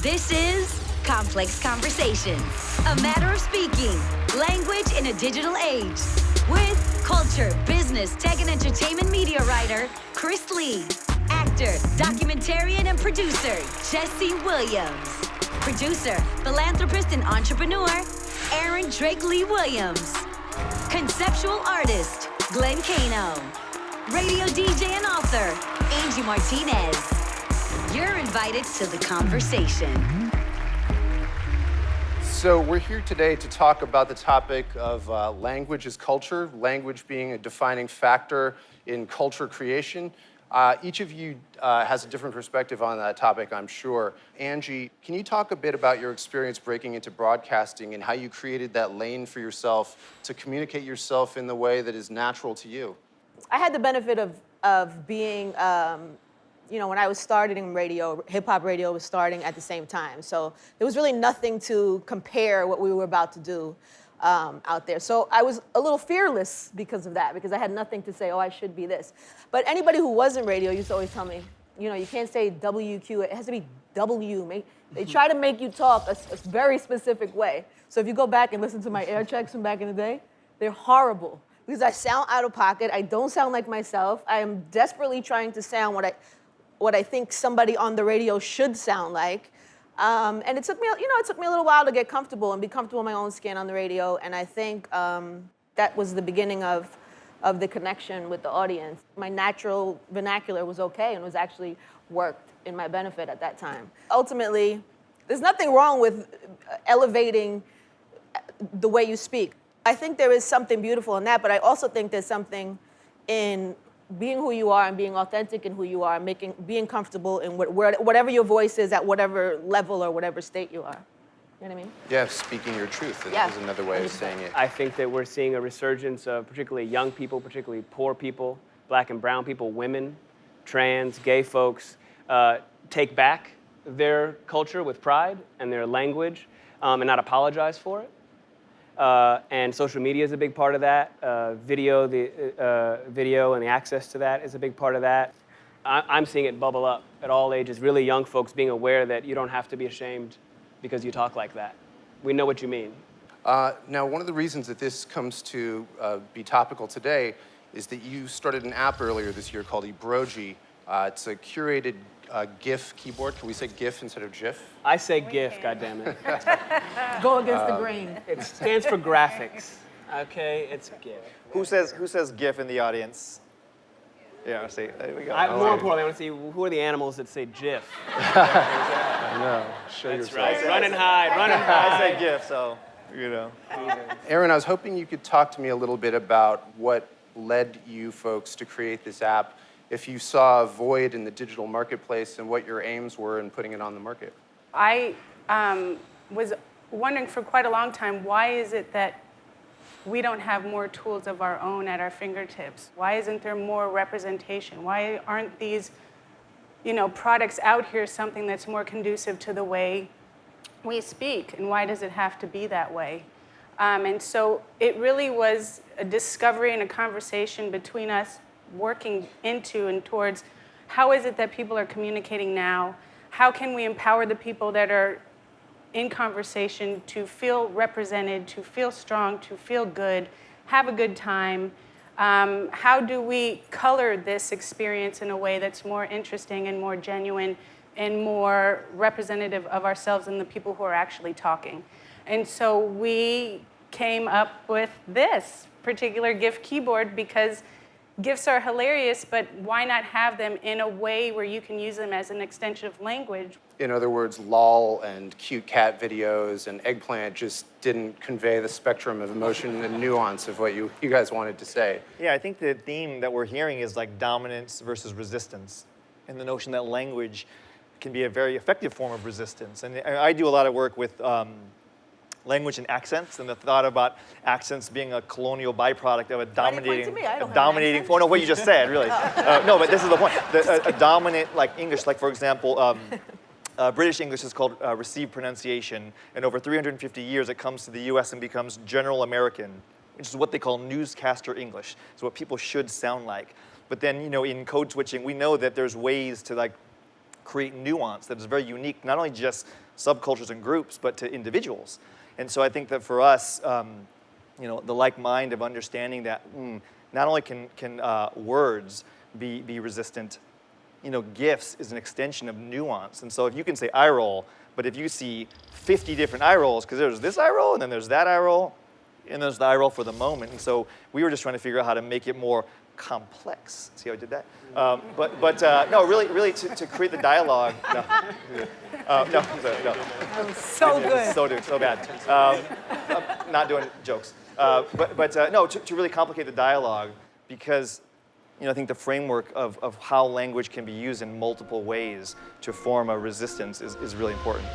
This is Complex Conversations, a matter of speaking, language in a digital age, with culture, business, tech, and entertainment media writer, Chris Lee, actor, documentarian, and producer, Jessie Williams, producer, philanthropist, and entrepreneur, Aryn Drakelee-Williams, conceptual artist, Glenn Kaino, radio DJ and author, Angie Martinez. You're invited to the conversation. So we're here today to talk about the topic of language as culture, language being a defining factor in culture creation. Each of you has a different perspective on that topic, I'm sure. Angie, can you talk a bit about your experience breaking into broadcasting and how you created that lane for yourself to communicate yourself in the way that is natural to you? I had the benefit of being, when I was starting in radio, hip-hop radio was starting at the same time. So there was really nothing to compare what we were about to do out there. So I was a little fearless because of that, because I had nothing to say, oh, I should be this. But anybody who was in radio used to always tell me, you can't say WQ, it has to be W. They try to make you talk a very specific way. So if you go back and listen to my air checks from back in the day, they're horrible. Because I sound out of pocket, I don't sound like myself. I am desperately trying to sound what I think somebody on the radio should sound like. And it took me a little while to get comfortable and be comfortable in my own skin on the radio. And I think that was the beginning of the connection with the audience. My natural vernacular was okay and was actually worked in my benefit at that time. Ultimately, there's nothing wrong with elevating the way you speak. I think there is something beautiful in that, but I also think there's something in being who you are and being authentic in who you are, being comfortable in whatever your voice is at whatever level or whatever state you are. You know what I mean? Yeah, speaking your truth is another way of saying it. I think that we're seeing a resurgence of particularly young people, particularly poor people, black and brown people, women, trans, gay folks, take back their culture with pride and their language and not apologize for it. And social media is a big part of that. Video and the access to that is a big part of that. I'm seeing it bubble up at all ages, really young folks being aware that you don't have to be ashamed because you talk like that. We know what you mean. Now, one of the reasons that this comes to be topical today is that you started an app earlier this year called EbroG. It's a curated GIF keyboard. Can we say GIF instead of GIF? I say GIF, goddammit. Go against the grain. It stands for graphics. Okay, it's GIF. Who says GIF in the audience? Yeah, see, there we go. More importantly, I want to see who are the animals that say GIF. No, show That's yourself. right. Run and hide. I say GIF, so Aryn, I was hoping you could talk to me a little bit about what led you folks to create this app. If you saw a void in the digital marketplace and what your aims were in putting it on the market. I was wondering for quite a long time, why is it that we don't have more tools of our own at our fingertips? Why isn't there more representation? Why aren't these, products out here something that's more conducive to the way we speak? And why does it have to be that way? And so it really was a discovery and a conversation between us working into and towards how is it that people are communicating now? How can we empower the people that are in conversation to feel represented, to feel strong, to feel good, have a good time? How do we color this experience in a way that's more interesting and more genuine and more representative of ourselves and the people who are actually talking? And so we came up with this particular GIF keyboard because GIFs are hilarious, but why not have them in a way where you can use them as an extension of language? In other words, lol and cute cat videos and eggplant just didn't convey the spectrum of emotion and nuance of what you guys wanted to say. Yeah, I think the theme that we're hearing is like dominance versus resistance, and the notion that language can be a very effective form of resistance. And I do a lot of work with language and accents, and the thought about accents being a colonial byproduct of a dominating form. No, what you just said, really. No, but this is the point. A dominant, like English, like for example, British English is called received pronunciation, and over 350 years it comes to the US and becomes General American, which is what they call newscaster English. It's what people should sound like. But then, in code switching, we know that there's ways to create nuance that is very unique, not only just subcultures and groups, but to individuals. And so I think that for us, the like mind of understanding that not only can words be resistant, gifts is an extension of nuance. And so if you can say eye roll, but if you see 50 different eye rolls, because there's this eye roll, and then there's that eye roll, and there's the eye roll for the moment. And so we were just trying to figure out how to make it more complex. See how I did that? No, really to create the dialogue. No. No. That was so good. So bad. I'm not doing jokes. No, to really complicate the dialogue, because I think the framework of how language can be used in multiple ways to form a resistance is really important.